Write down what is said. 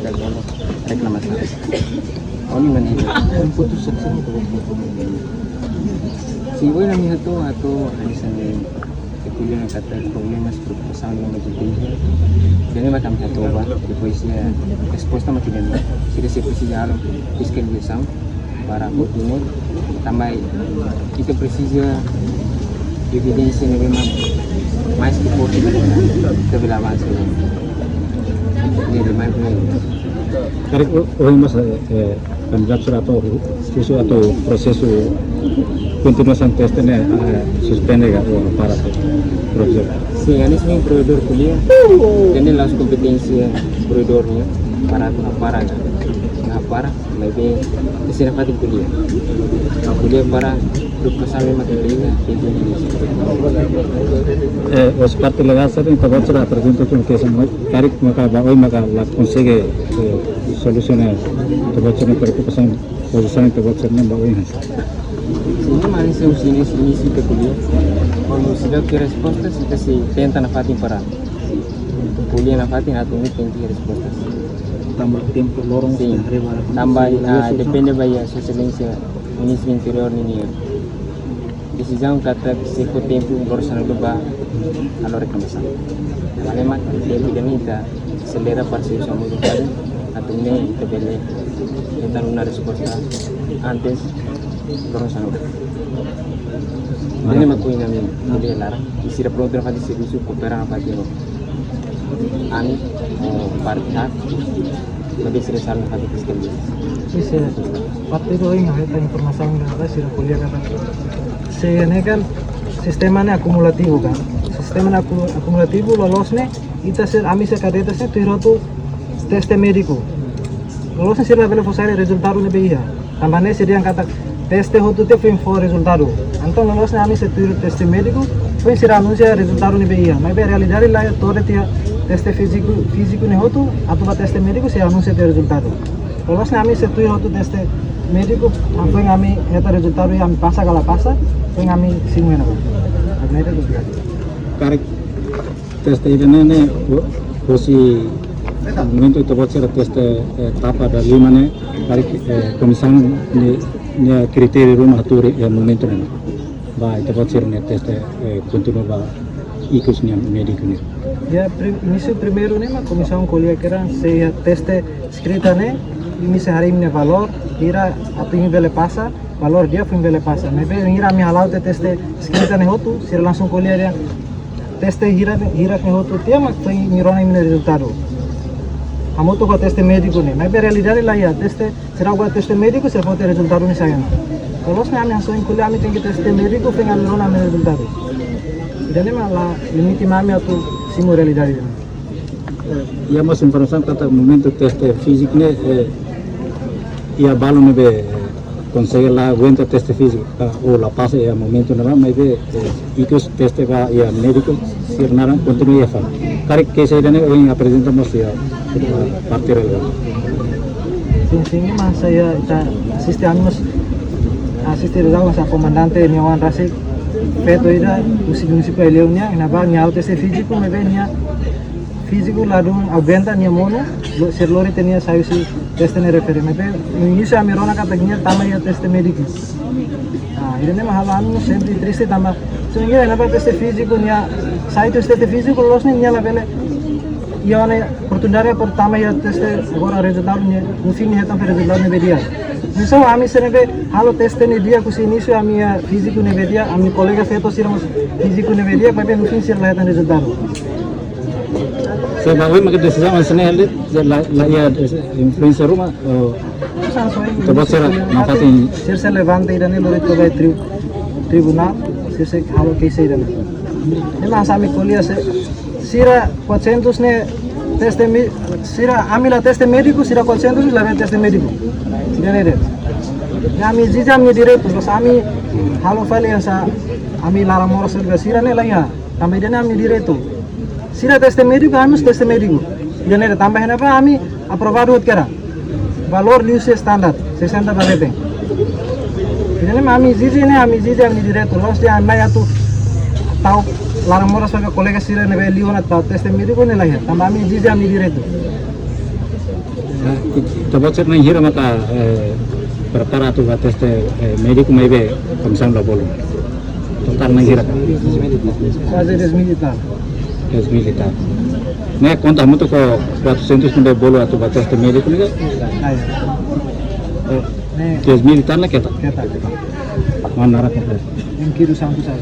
baik kalau reklamasi. Oni mana itu putus seksi itu. Si boy nami itu atau alisan kuliah kata problemas perpasangan dengan berbeda. Jadi macam satu apa depois ya resposta macam ini. Sudah precisa alam fiskal biasa para koordinat tambah itu precisa evidência ne memang mais que forte que bila avança ni de mais Tarik orang mas kandidat atau susu atau proses continuação teste ne suspende para professor. Sim, anis ning provedor kuliah ini langsung kompetensi provedornya para lebih terserah pada kuliah para berkesan materinya itu os parte legal sabe que pode ser apresentação que são tarik maka la consegue solucionar pode ser preocupação posição pode ser não baoi ini manis sini ke kuliah kalau sudah ke resposta kita si tenta na fatin para kuliah na fatin atau ini tenti resposta tambah tempo lorong tambah depende bayar sosialisasi ministri interior ini decisão kata seco tempo urusan lupa kalau rekomendasi malamat tempo ini kita selera parsi sama lupa atau ini kita beli kita nuna resposta antes urusan lupa ini makuin kami boleh larang isi reproduktor fadi servisu kooperan apa dia ani partai lebih serius hal hati fiskal Isi partai itu yang ada informasi yang ada sih kuliah kata ini kan sistemnya akumulatif kan sistemnya akumulatif lolosnya itu sih kami sekadeta sih tuh tes medico lolosnya sih level fosile resultado nih beia tambahnya sih dia kata tes itu tuh film for resultado anton lolosnya kami tuh tes medico foi sih anuncia resultado nih beia mas realidade lah todo dia tes físico nih itu atau tes medico sih anuncia dia resultado lolosnya kami tuh tes medico apa yang kami itu resultado yang pasa kalau pasa yang kami singgung apa? Karena itu juga. Tarik tes ini posisi momento itu buat saya tes tapa ada 5 nih tarik komisan ini kriteria rumah turi yang momento ini. Bah itu buat saya nih tes continua bah ikutnya medico nih. Ya início primeiro nih mah komisan kuliah kira saya tes escrita nih ini sehari ini valor kira atau ini boleh pasa valor dia foi bele passa me ve ira mi halau te teste escrita ne hotu sir langsung kuliah dia teste hira ne hotu dia mak foi mirona mi resultado amo to ko teste médico ne me ve realidade lá ya teste será ko teste médico se fote resultado ni saya kalau se ami aso in kuliah mi tengi teste médico foi ngam mirona mi resultado idane mala limiti mami atu simu realidade ya mas informação kata momento teste físico ne ia balo ne be consegue la aguenta teste físico o la pasa ya momento nada más de ikut teste va ya médico si nada continúa ya fa cari que se dane hoy presentamos ya parte real sini mas saya asiste daw sa comandante ni Juan Rasik feto ida municipio eleunya inaba nyal teste físico me venia físico ladung aguenta ni mono ser lori tenia sayusi teste ne refere me pe início a mirona kataginya tama ya teste médico ini mahal anu sempre triste tama sehingga inaba teste físico nia sai teste físico los ni nia la vele ia ne oportunidade pertama ya teste agora resultado nia no fim ni hetam resultado ne vedia então a mim serve halo teste ne dia kusi início a minha físico ne vedia a minha colega feito siramos físico ne vedia mas no fim sir la hetam resultado saya bawa makan decisão mas né la ia influencer rumah coba será nafatin se levanta e dane lori togai tribunal se halo case ida ne mas ami kuliah se sira 400 ne teste sira amila teste médico sira 400 la teste médico dane de ami jijam ni direto los ami halo file yang sa ami lara moros sira ne la ya tambah dane ami direto sira teste médico amus teste médico dane de tambah apa ami aprovado kera valor lius standard 60 valete dane ami jijam ni direto los dia mai atu tau larang moras pakai kolega sira ne liona tau teste médico ne lah ya tambah ami jijam ni direto Coba cek nang hira maka prepara tu teste médico maybe comissão da bolo. Total nang hira. Fazer es militar. Es militar. Né conta muito com 400 de bolo atu teste médico ni. Ay. Ne Es militar na kita. kata. Mana ra komplit. Yang kiri sangku saja.